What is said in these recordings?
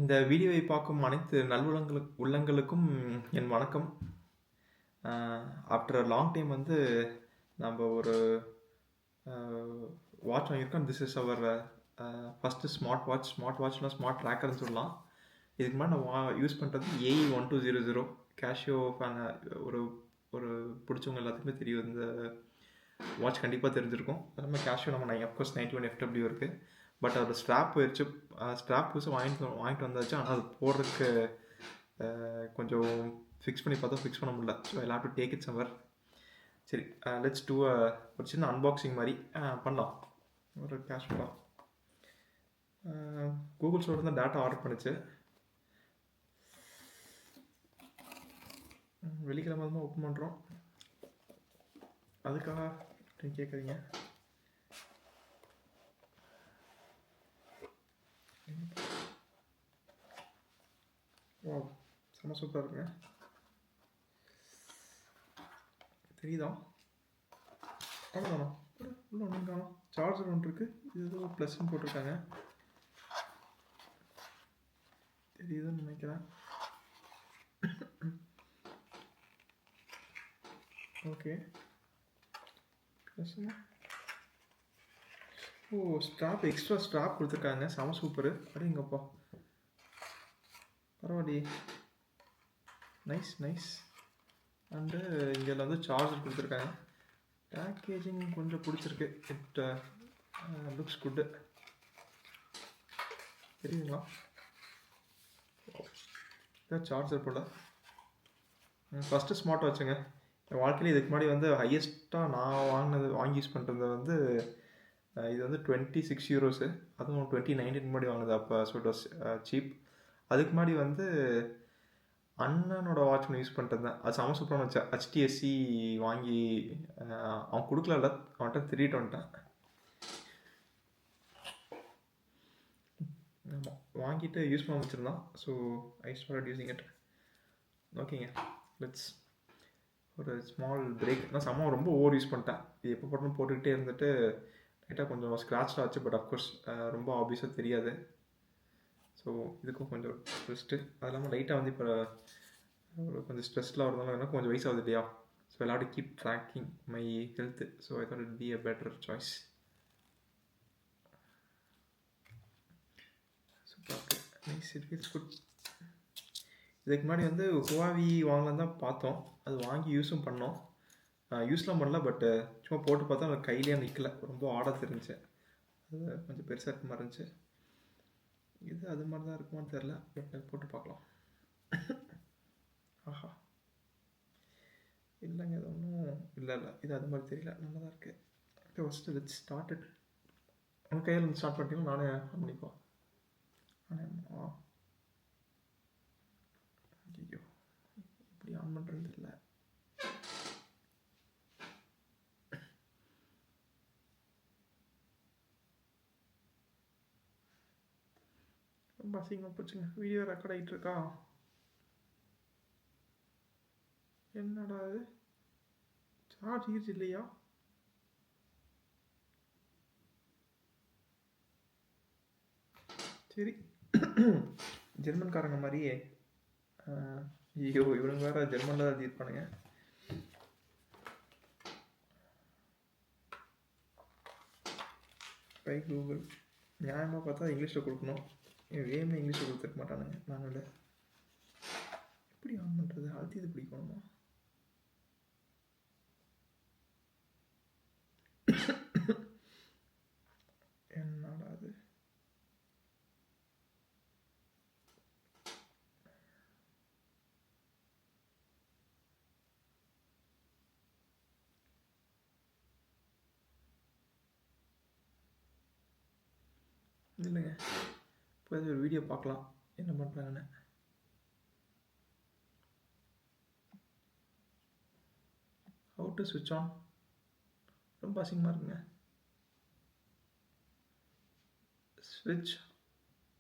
இந்த வீடியோவை பார்க்கும் அனைத்து உள்ளங்களுக்கும் என் வணக்கம். ஆஃப்டர் அ லாங் டைம் வந்து நம்ம ஒரு வாட்ச் வாங்கியிருக்கோம். This is our first smart வாட்ச்னா ஸ்மார்ட் ட்ராக்கர்னு சொல்லலாம். இதுக்கு மேலே நான் யூஸ் பண்ணுறது AE1200 கேஷியோ ஃபேன். ஒரு ஒரு பிடிச்சவங்க எல்லாத்துக்குமே தெரியும். இந்த வாட்ச் கண்டிப்பாக தெரிஞ்சிருக்கும். அது நம்ம கேஷியோ நம்ம அஃப்கோர்ஸ் 91 FW இருக்குது. பட் அதோட ஸ்ட்ராப் போயிடுச்சு. ஸ்ட்ராப் புதுசாக வாங்கிட்டு வந்தாச்சு. ஆனால் அது போடுறதுக்கு கொஞ்சம் ஃபிக்ஸ் பண்ணி பார்த்தா ஃபிக்ஸ் பண்ண முடியல. So I have to take it somewhere. சரி, லெட்ஸ் டூ ஒரு சின்ன அன்பாக்சிங் மாதிரி பண்ணலாம். ஒரு கேஷுவலாக கூகுள் ஸ்டோர் தான் டேட்டா ஆர்டர் பண்ணிச்சு. வெள்ளிக்கிழமை தான் ஓப்பன் பண்ணுறோம். அதுக்காக நீங்கள் கேட்குறீங்க. வா, செம்ம சூப்பராக இருக்குங்க. தெரியுதா? அவ்வளோதானா? உள்ள ஒன்றும் காணும். சார்ஜர் ஒன்று இருக்குது. இது ஏதோ ப்ளஸ்ன்னு போட்டிருக்காங்க. தெரியுதுன்னு நினைக்கிறேன். ஓகே, ப்ளஸ்ஸுங்க. ஓ, ஸ்ட்ராப் எக்ஸ்ட்ரா ஸ்ட்ராப் கொடுத்துருக்காங்க. செம சூப்பரு. அப்படிங்கப்பா, பரவாயில்லையே. நைஸ். அண்டு இங்கே வந்து சார்ஜர் கொடுத்துருக்காங்க. பேக்கேஜிங் கொஞ்சம் பிடிச்சிருக்கு. It looks good. தெரியுங்களா? இதான் சார்ஜர் போல். ஃபஸ்ட்டு ஸ்மார்ட் வாட்சுங்க என் வாழ்க்கையில். இதுக்கு முன்னாடி வந்து ஹையஸ்ட்டாக நான் வாங்கி யூஸ் பண்ணுறது வந்து இது வந்து 26 யூரோஸு. அதுவும் 2019 முன்னாடி வாங்கினது. அப்போ ஸோ இட் வாஸ் சீப். அதுக்கு முன்னாடி வந்து அண்ணனோட வாட்ச் ஒன்று யூஸ் பண்ணிட்டு இருந்தேன். அது செம சூப்பரான வச்சேன். HTSC வாங்கி அவன் கொடுக்கல, அவன்கிட்ட திருட்டு வந்துட்டேன். ஆமாம், வாங்கிட்டு யூஸ் பண்ண வச்சுருந்தான். So I start using it. ஓகேங்க, லெட்ஸ் ஒரு ஸ்மால் பிரேக். நான் செம்ம ரொம்ப ஓவர் யூஸ் பண்ணிட்டேன். இது எப்போ போட்டோம் போட்டுக்கிட்டே இருந்துட்டு லைட்டாக கொஞ்சம் ஸ்க்ராட்ச் ஆச்சு. பட் அஃப்கோர்ஸ் ரொம்ப ஆப்வியஸாக தெரியாது. ஸோ இதுக்கும் கொஞ்சம் ஸ்ட்ரெஸ்ட்டு. அது இல்லாமல் லைட்டாக வந்து இப்போ ஒரு கொஞ்சம் ஸ்ட்ரெஸ்லாம் வரதுனால எனக்கு கொஞ்சம் வயசாகுது இல்லையா. So I have to keep tracking my health. So I thought it be a better choice. Super, nice, it feels good. இதுக்கு முன்னாடி வந்து ஹுவாவி வாங்கலாம் தான் பார்த்தோம். அது வாங்கி யூஸும் பண்ணோம். யூஸ்லாம் பண்ணல. பட்டு சும்மா போட்டு பார்த்தா அது கையிலே நிற்கல. ரொம்ப ஆடாக தெரிஞ்சு. அது கொஞ்சம் பெருசாக இருக்க மாதிரி இருந்துச்சு. இது அது மாதிரி தான் இருக்குமான்னு தெரில. பட் போட்டு பார்க்கலாம். ஆஹா, இல்லைங்க, இது ஒன்றும் இல்லை. இது அது மாதிரி தெரியல. நல்லா தான் இருக்குது. Okay, first let's start it. உங்கள் கையில் வந்து ஸ்டார்ட் பண்ணிட்டீங்கன்னா நானே ஆன் பண்ணிக்குவோம். ஐயோ, எப்படி ஆன் பண்ணுறதுன்னு தெரியல. ரொம்ப அசிங்கமாக போச்சுங்க. வீடியோ ரெக்கார்ட் ஆகிட்டு இருக்கா? என்னடா அது, சார்ஜ் யூஸ் இல்லையா? சரி, ஜெர்மன்காரங்க மாதிரியே. ஐயோ, இவனுங்க வேற ஜெர்மனில் தான் இருப்பானுங்க. By Google. நியாயமாக பார்த்தா இங்கிலீஷில் கொடுக்கணும். வேணுமே இங்கிலீஷில் கொடுத்துருக்க மாட்டானுங்க. நாங்கள் எப்படி ஆன் பண்ணுறது? அழுத்தி இது பிடிக்கணுமா? என்னடா அது? இல்லைங்க, இப்போ ஒரு வீடியோ பார்க்கலாம் என்ன பண்ணுறாங்கன்னு. ஹவு டு ஸ்விட்ச் ஆன்? ரொம்ப அசிங்கமாக இருக்குங்க. ஸ்விட்ச்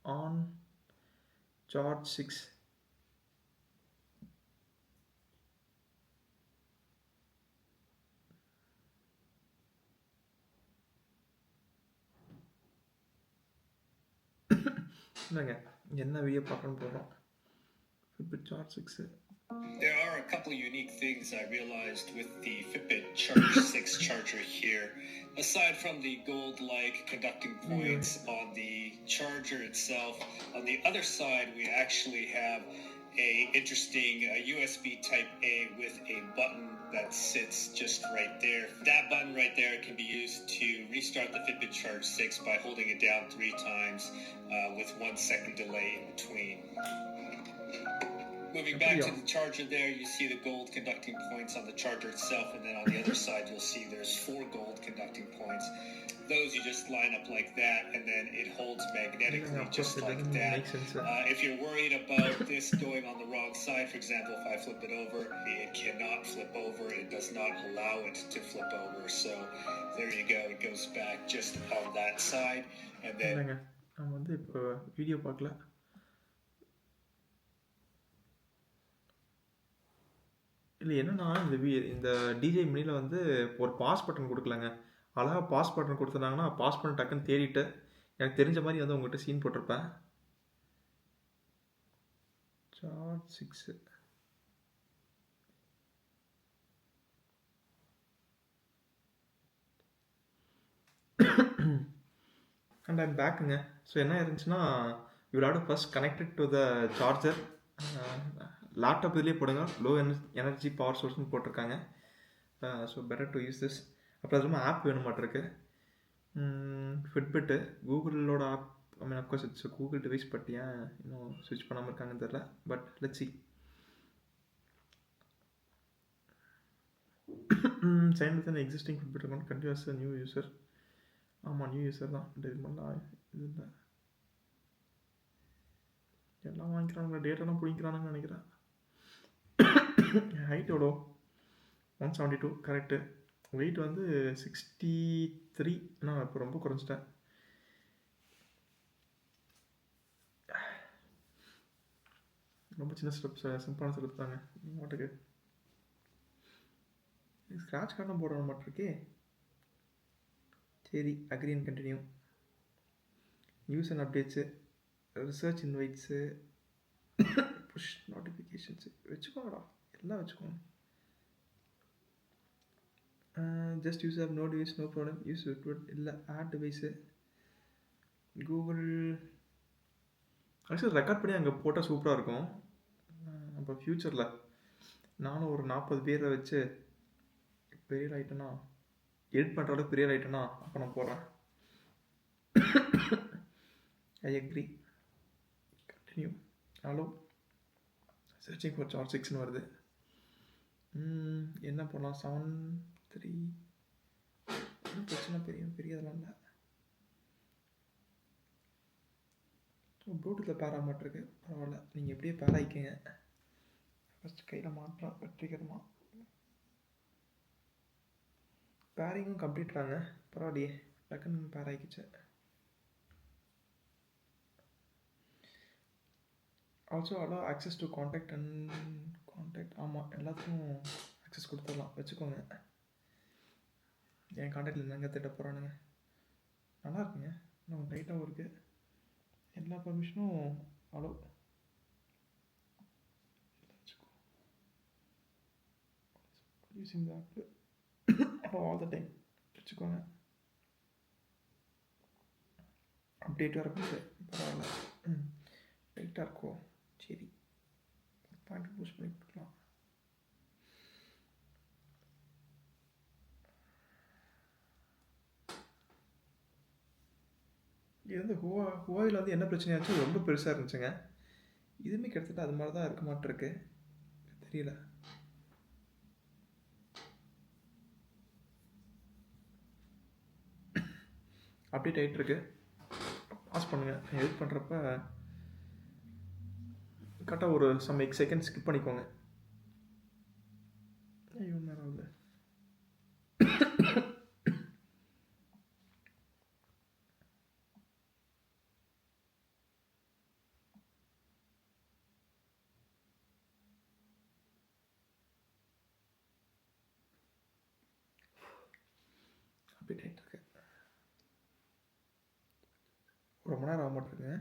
ஆன் சார்ஜ் 6. இல்லைங்க, என்ன வீடியோ பார்க்கணும்னு போகிறோம். Fitbit Charge 6. There are a couple of unique things I realized with the Fitbit Charge 6 charger here. Aside from the gold-like conducting points on the charger itself, on the other side we actually have a interesting USB Type A with a button that sits just right there. That button right there can be used to restart the Fitbit Charge 6 by holding it down 3 times with 1 second delay in between. Moving back to the charger there, you see the gold conducting points on the charger itself, and then on the other side you'll see there's 4 gold conducting points. Those you just line up like that, and then it holds magnetically just like that. If you're worried about this going on the wrong side, for example, if I flip it over, it cannot flip over. It does not allow it to flip over. So there you go. It goes back just on that side, and then... நான் வந்து இப்போ video பார்க்கல. இல்லை என்னன்னா இந்த DJ மினியில் வந்து ஒரு pass button கொடுக்கலங்க. அழகாக பாஸ் பட்டன் கொடுத்துருந்தாங்கன்னா பாஸ் பண்ண டக்குன்னு தேடிட்டு எனக்கு தெரிஞ்ச மாதிரி வந்து உங்கள்கிட்ட சீன் போட்டிருப்பேன். சார்ஜ் 6 அண்ட் ஐம் பேக்குங்க. ஸோ என்ன இருந்துச்சுன்னா you have to first connected to the charger. Laptop இதுலேயே போடுங்க, லோ எனர்ஜி பவர் சோர்ஸ்னு போட்டிருக்காங்க. So better to use this. அப்புறம் அது ஆப் வேணும் மாட்டிருக்கு. ஃபிட்பிட்டு கூகுளோட app, I mean of course it's Google device, but ஏன் இன்னும் ஸ்விட்ச் பண்ணாமல் இருக்காங்கன்னு தெரில. But let's see. Sign with an existing Fitbit account continues new user. ஆமாம், நியூ யூசர் தான். இது மாதிரிலாம் இது இல்லை, எல்லாம் வாங்கிக்கிறானுங்க, டேட்டாலாம் பிடிக்கிறானுங்கன்னு நினைக்கிறேன். ஹைட் எவ்வளோ? 172 கரெக்டு. வெயிட் வந்து 63. நான் இப்போ ரொம்ப குறைஞ்சிட்டேன். ரொம்ப சின்ன ஸ்டெப்ஸ், சிம்பிளான ஸ்டெப்ஸ் தாங்க. மாட்டுக்கு ஸ்க்ராட்ச் கார்டும் போடணும் மாட்டிருக்கே. சரி, agree and continue. News and updates, research invites, push notifications வச்சுக்கோங்கடா, எல்லாம் வச்சுக்கோங்க. Just use app no device no problem, use இல்லை add device. Google actually record பண்ணி அங்கே போட்டால் சூப்பராக இருக்கும். அப்போ ஃப்யூச்சரில் நானும் ஒரு 40 பேரை வச்சு பெரிய ஆகிட்டேன்னா, எடிட் பண்ணுற அளவுக்கு பெரிய ஆகிட்டேன்னா அப்போ நான் போடுறேன். I agree, continue. Hello, searching for Charge 6ன்னு வருது. என்ன போடலாம்? 7.3 ஒன்றும் பிரச்சனை பெரியதெல்லாம் இல்லை. ப்ளூடூத்தில் பேர் ஆக மாட்டிருக்கு, பரவாயில்ல. நீங்கள் எப்படியே பேர் ஆகிக்கங்க. ஃபஸ்ட்டு கையில் மாற்றலாம் வெற்றிகரமாக. பேரிங்கும் கம்ப்ளீட்டாங்க, பரவாயில்லையே, டக்குன்னு பேர் ஆகிக்கிச்சு. Also allow access to contact and contact. ஆமாம், எல்லாத்துக்கும் ஆக்சஸ் கொடுத்துடலாம், வச்சுக்கோங்க. என் காண்டாக்டில் என்னங்க திட்ட போகிறானுங்க. நல்லா இருக்குங்க, இன்னும் டைட்டாகவும் இருக்குது. எல்லா பர்மிஷனும் அலோ. வச்சுக்கோ, using the of all the time வச்சுக்கோங்க. அப்டேட் வர போகுது, பரவாயில்ல. ரைட்டாக இருக்கோ? சரி, பாயிண்ட் பூஸ்ட் பண்ணி கொடுக்கலாம். இது வந்து ஹுவாவில் வந்து என்ன பிரச்சனையாச்சு, ரொம்ப பெருசாக இருந்துச்சுங்க. இதுவுமே கிட்டத்தட்ட அது மாதிரி தான் இருக்க மாட்டிருக்கு, தெரியல. அப்டேட் ஆகிட்டுருக்கு, பாஸ் பண்ணுங்கள். எடிட் பண்ணுறப்ப கரெக்டாக ஒரு சம் செகண்ட் ஸ்கிப் பண்ணிக்கோங்க. ஐயோ, நேரம் ஆகுது. அப்டேட் ஆகிட்டுருக்கு, ரொம்ப நேரம் ஆக மாட்டிருக்குங்க.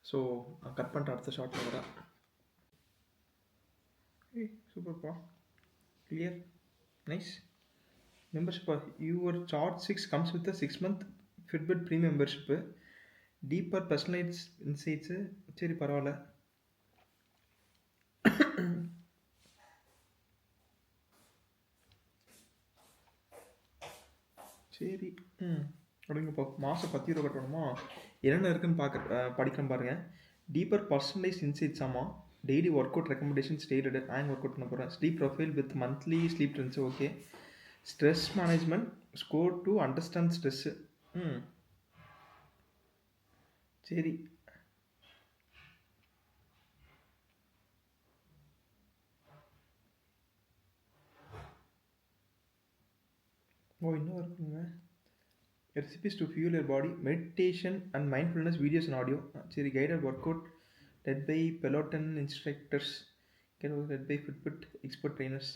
ஸோ நான் கட் பண்ணிட்டு அடுத்த ஷார்ட்டில் வரேன். ஏய் சூப்பர்ப்பா, கிளியர், நைஸ். மெம்பர்ஷிப்பா, your Charge 6 comes with 6 month Fitbit premium membership, deeper personalise insights. சரி பரவாயில்ல. சரி, அப்படிங்கப்பா. மாதம் 10 ரூபா கட்டணுமா? என்னென்ன இருக்குன்னு படிக்கிறேன் பாருங்கள். Deeper personalise insights. ஆமாம். Daily work out recommendation stated. நான் ஒர்க் அவுட் பண்ண போகிறேன். Sleep profile with monthly sleep trends. Okay. Stress management score to understand stress. சரி. இன்னும் இருக்குங்க. Recipes to fuel your body, meditation and mindfulness videos and audio. சரி. Guided work out led by Peloton instructors, led by Fitbit expert trainers.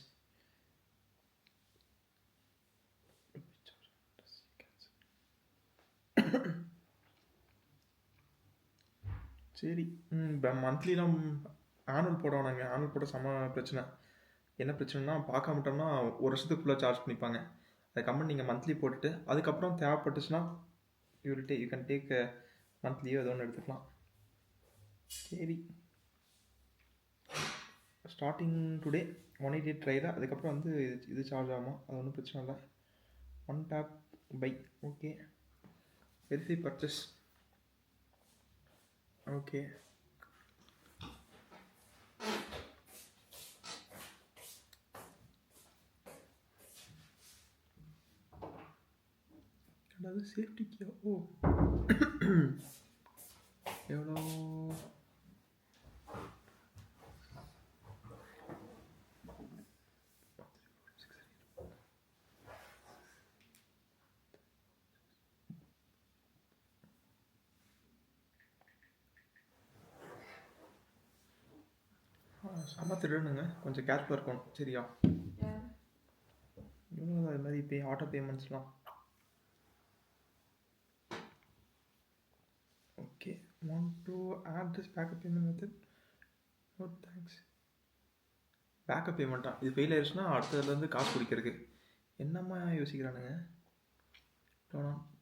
சரி. இப்போ மந்த்லிலாம் annual போடணுங்க. Annual போட செம்ம பிரச்சனை. என்ன பிரச்சனைனா, பார்க்க மாட்டோம்னா ஒரு வருஷத்துக்கு ஃபுல்லாக சார்ஜ் பண்ணிப்பாங்க. அதை கம்மி நீங்கள் மந்த்லி போட்டுட்டு அதுக்கப்புறம் தேவைப்பட்டுச்சுன்னா யூ கேன் டேக் மந்த்லியோ ஏதோ ஒன்று எடுத்துக்கலாம். சரி. ஸ்டார்டிங் டுடே 188 ட்ரையில், அதுக்கப்புறம் வந்து இது சார்ஜ் ஆகுமா? அது ஒன்றும் பிரச்சனை இல்லை. 1 tap buy. Okay. Verify purchase. Okay. அதாவது சேஃப்டிக்கு எவ்வளோ? செம்ம திருடனுங்க. கொஞ்சம் கேர்ஃபுல்லாக இருக்கணும். சரியா? இவ்வளோ அது மாதிரி ஆட்டோ பேமெண்ட்ஸ்லாம். Okay. Want to add this backup payment method? No thanks. Backup பேமெண்ட்டா? இது ஃபெயில் ஆயிடுச்சுன்னா அடுத்ததுலேருந்து காசு பிடிக்கிறதுக்கு என்னம்மா யோசிக்கிறானுங்க?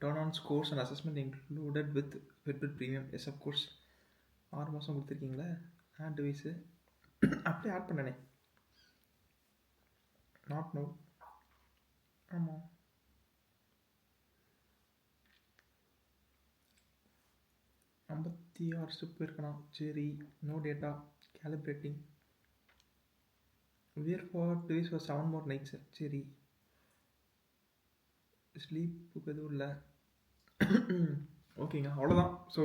Turn on scores and assessment included with Fitbit premium. Yes of course. 6 மாதம் கொடுத்துருக்கீங்களே. ஆட் டிவைஸு அப்படியே ஆட் பண்ணனே. Not no. ஆமாம். ஐம்பத்தி 6 ஸ்டெப் இருக்கலாம். சரி. No data calibrating. Wear for device for 7 more nights. சரி. ஸ்லீப்புக்கு எதுவும் இல்லை. ஓகேங்க, அவ்வளோதான். ஸோ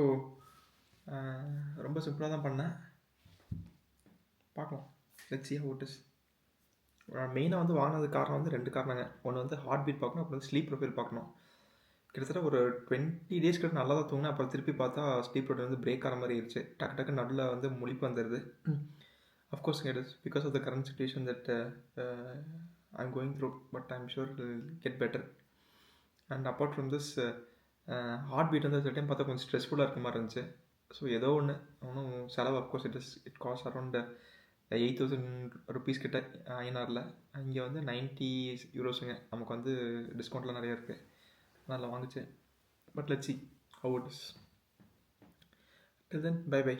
ரொம்ப சிம்பிளாக தான் பண்ணேன். பார்க்கலாம். Let's see how it is. மெயினாக வந்து வாங்கினதுக்கு காரணம் வந்து 2 காரணங்க. ஒன்று வந்து ஹார்ட் பீட் பார்க்கணும், அப்புறம் வந்து ஸ்லீப் ப்ரொஃபைல் பார்க்கணும். கிட்டத்தட்ட ஒரு 20 days கிட்ட நல்லா தான் தூங்கினேன். அப்புறம் திருப்பி பார்த்தா ஸ்லீப் ப்ரொஃபைல் வந்து பிரேக் ஆன மாதிரி ஆயிடுச்சு. டக்கு நடுவில் வந்து முழிப்பு வந்துடுது. Of course it is because of the current situation that I am going through, but I am sure it will get better. And apart from this heart beat வந்து சில டைம் பார்த்தா கொஞ்சம் ஸ்ட்ரெஸ்ஃபுல்லாக இருக்க மாதிரி இருந்துச்சு. ஸோ ஏதோ ஒன்றும் செலவு. Of course it cost around 8,000 rupees கிட்ட ஐநாரில். இங்கே வந்து 90 euros. நமக்கு வந்து டிஸ்கவுண்ட்லாம் நிறையா இருக்குது, நல்லா வாங்குச்சு. But let's see how it is. Till then, bye bye.